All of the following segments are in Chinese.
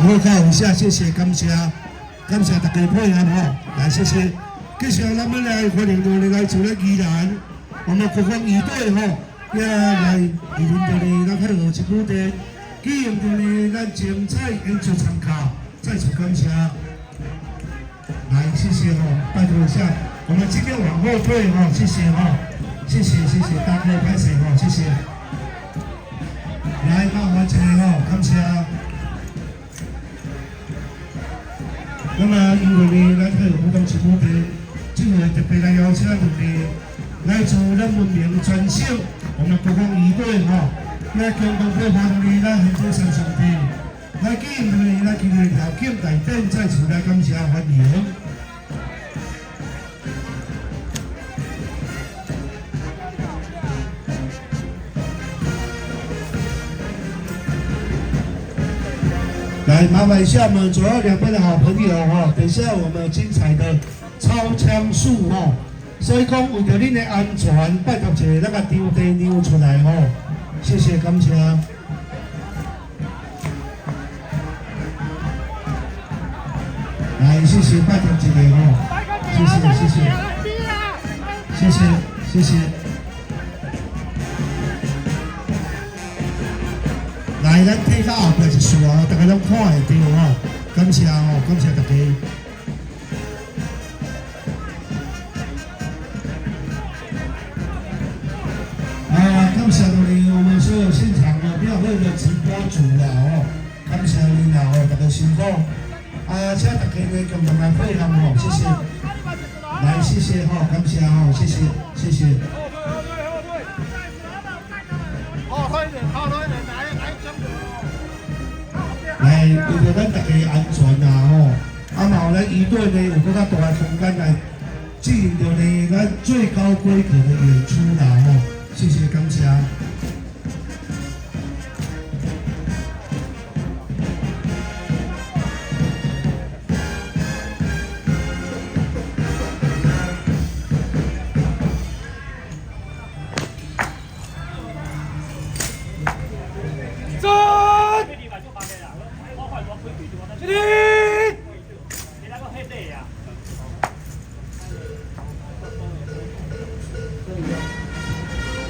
好看一下，谢谢，感谢大家配合哈，来谢谢。接下来咱们来欢迎到来自宜兰我们国光一队哈，也来莅临到呢咱海河一舞台，纪念到呢咱精彩演出参加，再次感谢。来，谢谢哈，拜托一下，我们今天往后退哈，谢谢哈，谢谢，大哥拍手哈，谢谢。来，麻烦一下哈，感谢。那么，因为呢，咱海河舞动一舞台，这回特别来邀请到呢，来自咱文明专线，我们国光一队哈，来共同配合呢，咱很多三兄弟。来纪念呢，咱今日条件大典再次来感谢欢迎。来，麻烦一下我们左右两边的好朋友哈，等一下我们精彩的超枪术哈，所以讲为着恁的安全，拜托一下那个丢地丢出来哈，谢谢感谢。来，谢谢拜托一下哈，谢谢。来，咱睇到后边一束哦，大家拢看会到哦，感谢哦，感谢大家。感谢我们所有现场的庙会的直播主啦哦，感谢你啦哦，大家辛苦。请大家呢共同来配合哦，谢谢。来，谢谢哈，感谢哦，谢谢。来，为着咱大家安全啦吼，嘛有咱一队呢有更加大的空间来进行到呢咱最高规格的演出啦吼，谢谢感谢。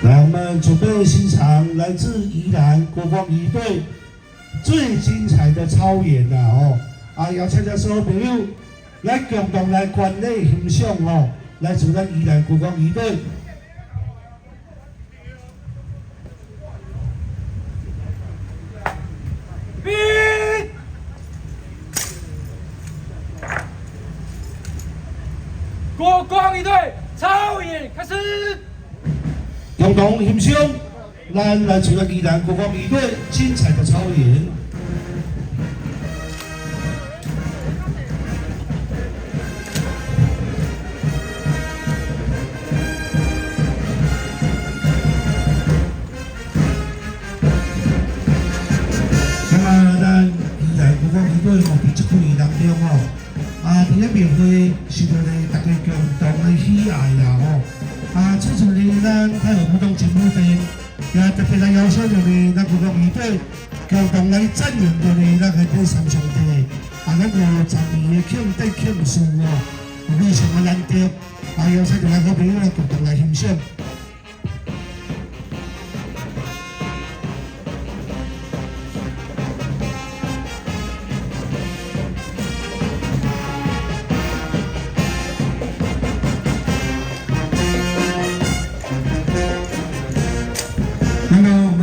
来，我们准备欣赏来自宜兰国光一队最精彩的操演啦哦！邀请所有朋友来共同来观礼欣赏哦，来自咱宜兰国光一队。国光一队操演开始。共同欣赏咱来自宜兰国光一队精彩的操演。那么咱宜兰国光一队吼，伫这几年当中吼，伫咧庙会受到咧大家共同的喜爱啦吼。这次呢，咱海河舞动节舞台，也特别来邀请到呢，咱国光一队共同来赞扬到呢，咱这三兄弟，咱50年的庆典庆事哦，非常的难得，邀请到咱好朋友来共同来欣赏。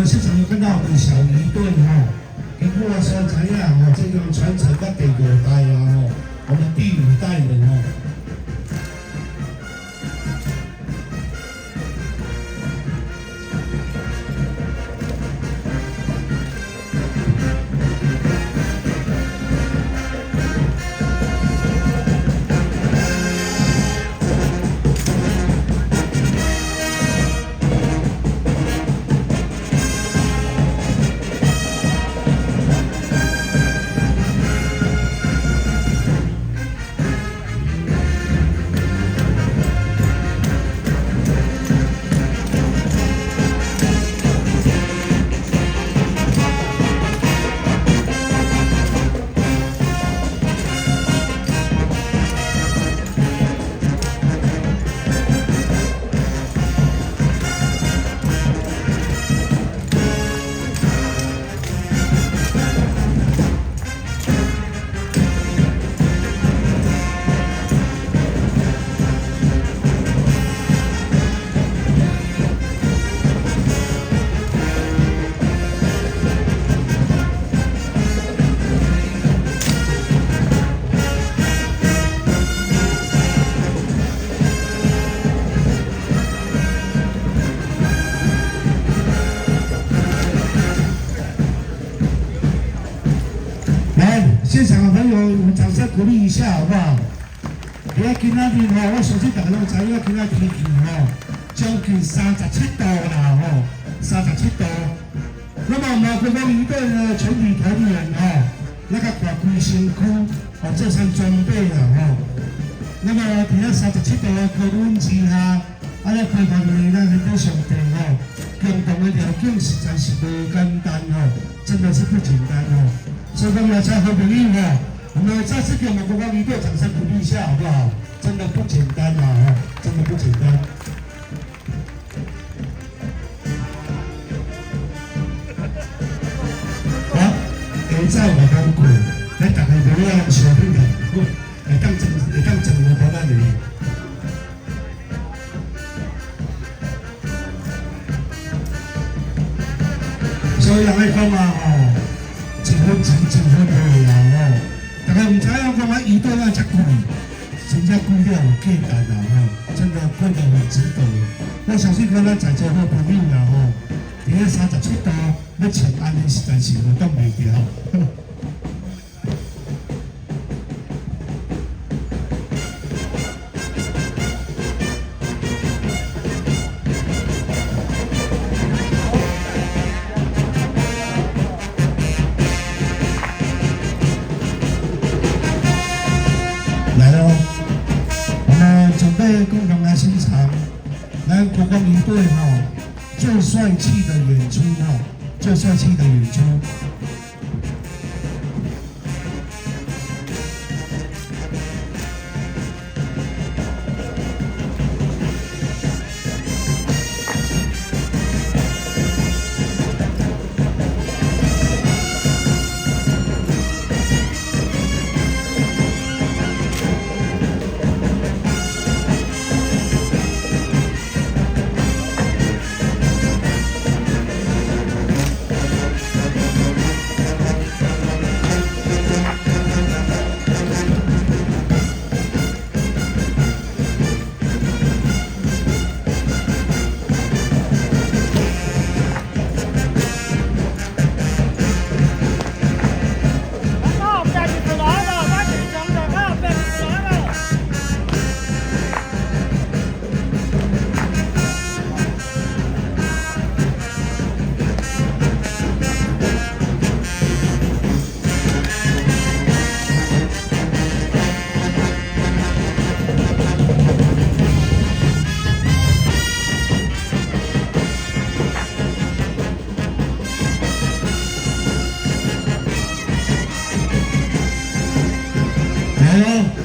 现场有看到我们小鱼队哈，经过说怎样哦，这种传承到第5代啊哦，我们第5代人哦。现场的朋友，我们掌声鼓励一下好不好？今仔日吼，我相信大家拢知影，今仔天气吼将近37度啦吼，37度。那么毛国光鱼队的全体团员吼，那个大规身躯哦做上装备啦吼。那么伫咧37度的高温之下，啊咧开发的咱很多上帝吼，共同的条件实在是不简单吼，真的是不简单吼。所以讲呢，在好朋友吼。我们再次给我们国光鱼队掌声鼓励一下，好不好？真的不简单啊！哈，真的不简单。好，下早我讲过，咱大家不要小心点，会当整个台湾人。所以人来讲啊，吼，一分钱一分货啦，吼。大家唔知影讲啊，鱼队啊，遮贵，真正贵了有价值啦吼，真的贵得很值得。我相信咱在座好朋友啦吼，伫咧37度要穿安尼实在是活动袂掉。来喽！我们准备共同来欣赏咱国光鱼队哈最帅气的演出哈，最帅气的演出。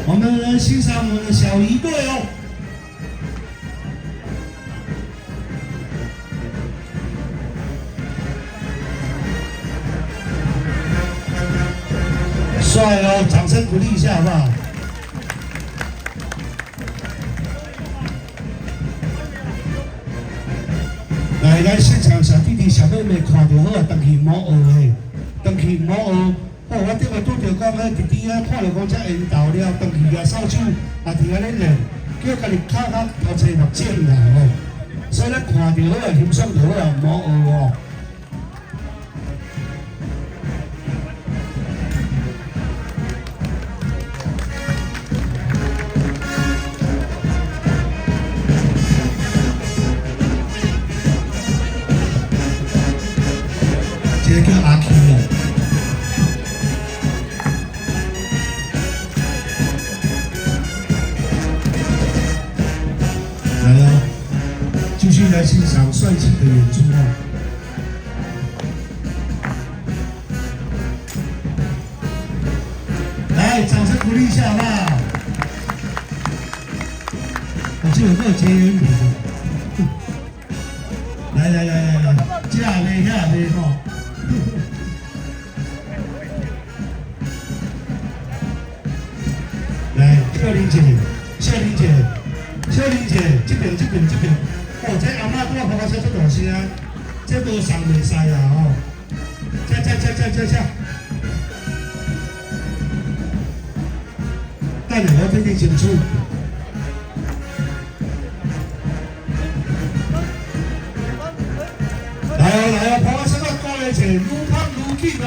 我们来欣赏我们的小鱼队哦。帅哦，掌声鼓励一下好不好？来现场小弟弟小妹妹看到好，回去摸学的，回去摸学。哦，我顶下拄着讲，迄弟弟啊，看到讲遮缘投了，回去啊，扫帚啊，伫遐咧练，叫家己脚头前目镜啦吼。所以咱看到好，欣赏到好，摸学哦。这个叫阿 Q 哦。来了，继续来欣赏帅气的演出哦。来，掌声鼓励一下好不好？我这有个结缘品。来，这下面吼。来，孝玲姐，孝玲姐，这边，哦，这阿嬷拄啊，跑车出大声，这无送袂使啊吼，这，等下我决定清楚。来哦，跑车啊，过来者，愈拍愈紧哦。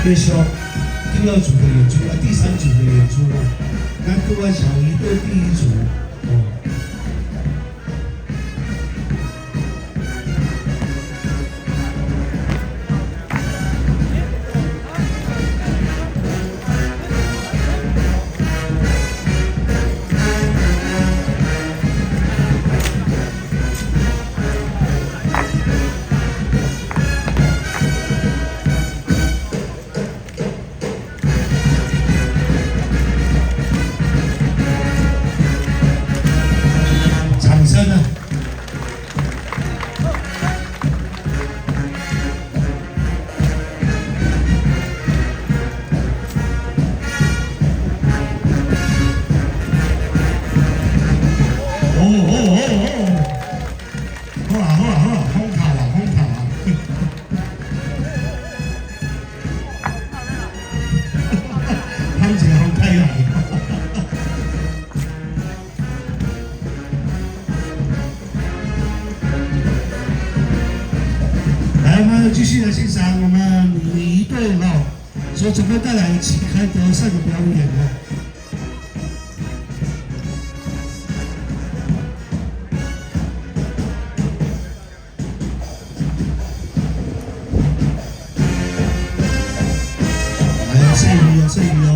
继续第二组的演出啊，第三组的演出，那各位小一队第一组哦。掌声啊！好啊，风头啊，风姐好开来。来，我们继续来欣赏我们女一队所准备带来旗开得胜的表演哦。来，摄影哦。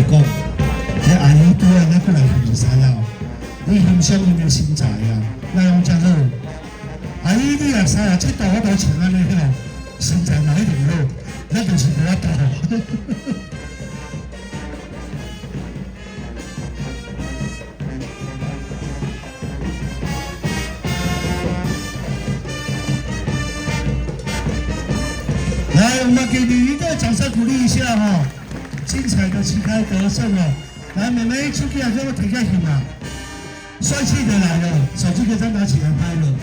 讲，迄阿姨拄啊，咱过来比赛啊，你欣赏伊的身材啊，那样真好。阿姨你若使啊，这道我都穿安尼吼，身材嘛一定好，咱就是无法度。来，我们给女一个掌声鼓励一下哈、哦！精彩的旗开得胜哦！来，妹妹出去啊，给我停下行啊！帅气的来了，手机可以再拿起来拍了。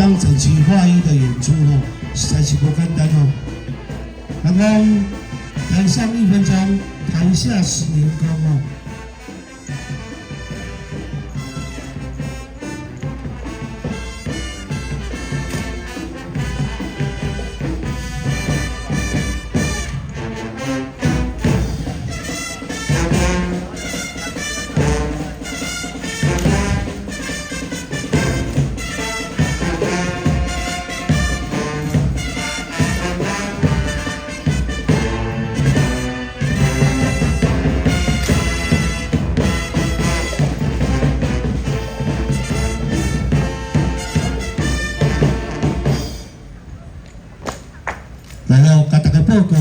帮整齐划一的演出哦，实在是不简单哦。刚刚台上1分钟，台下10年功哦。来了，甲大家报告，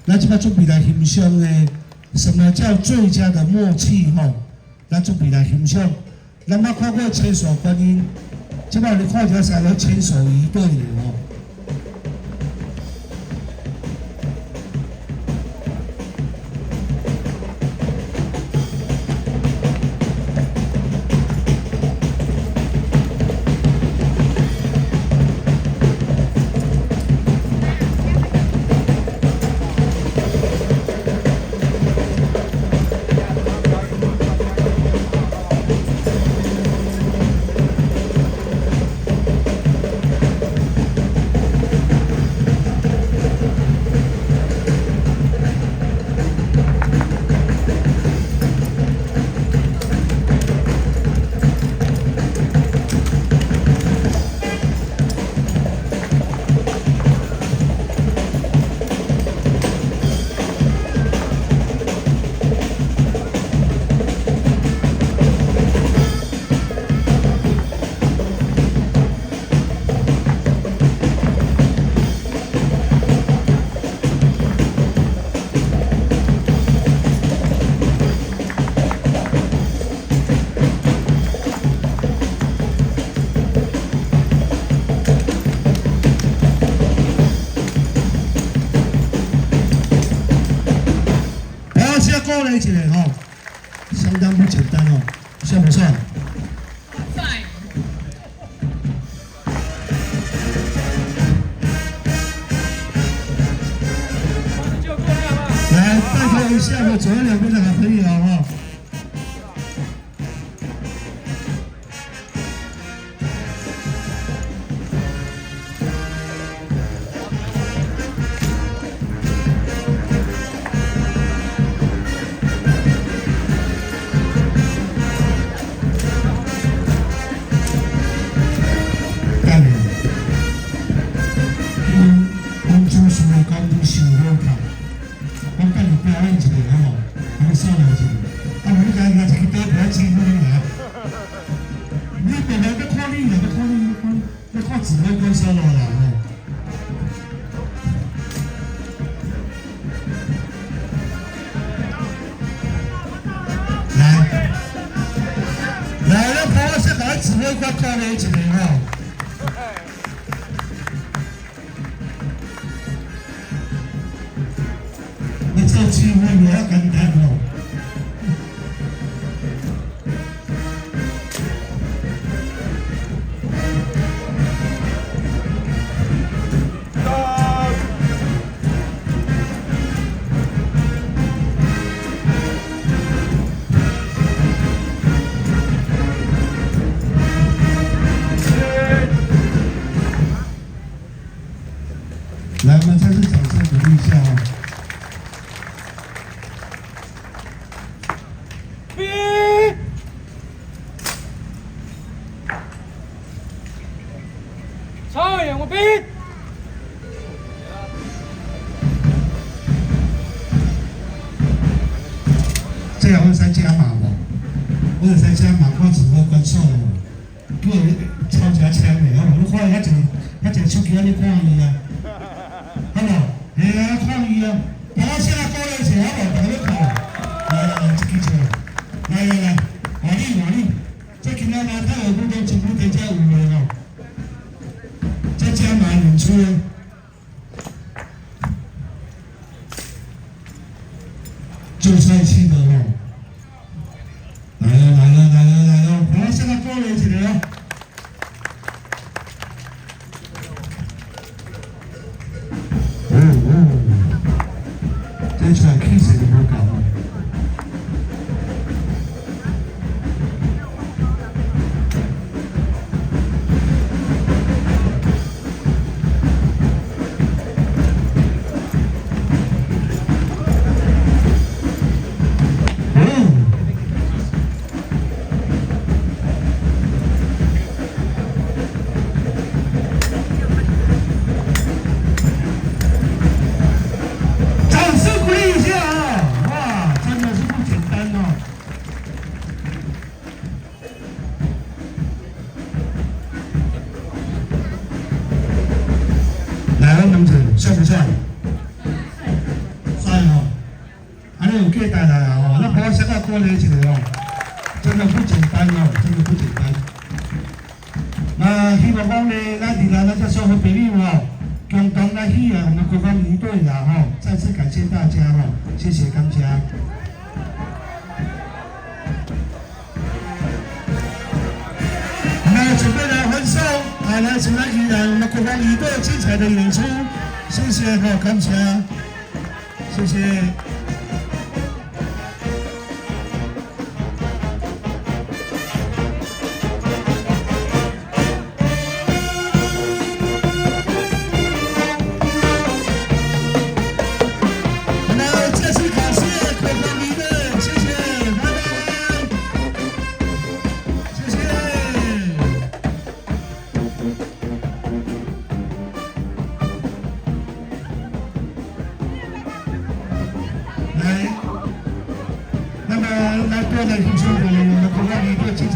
咱即摆准备来欣赏的，什么叫最佳的默契吼？咱准备来欣赏。咱捌看过千手观音，即摆你看一下才能千手一对的哦。鼓励一下吼，相当不简单哦，算不算？来，拜托一下我左右两边的好朋友哈。指挥跟 solo 啦吼。来，咱跑我先甲指挥官鼓励一下吼。你做指挥无遐简单哦。来，我们再次掌声鼓励一下哦。超演我逼。这样我3加码无？我3加码看指挥官数哦，叫伊超加枪的，好无？你看遐一手机，你看伊啊。好不？哎呀，看伊啊！把我现在鼓励一下，好不？大家看。来，这支枪，来，换你，这今仔日太阳舞都全部在遮有的哦。这加码演出，就帅气的哦。来了，把我现在鼓励一下哦。谢大家哦，那把香港过来起来哦，真的不简单哦，真的不简单。那希望讲呢，咱伫咱这社会朋友哦，共同来喜爱我们国光鱼队啦哈，再次感谢大家哈，谢谢感谢。那准备来欢送来自来依然我们国光鱼队精彩的演出，谢谢哈，感谢，谢谢。来，那么来多来听说我们国家的一个精彩。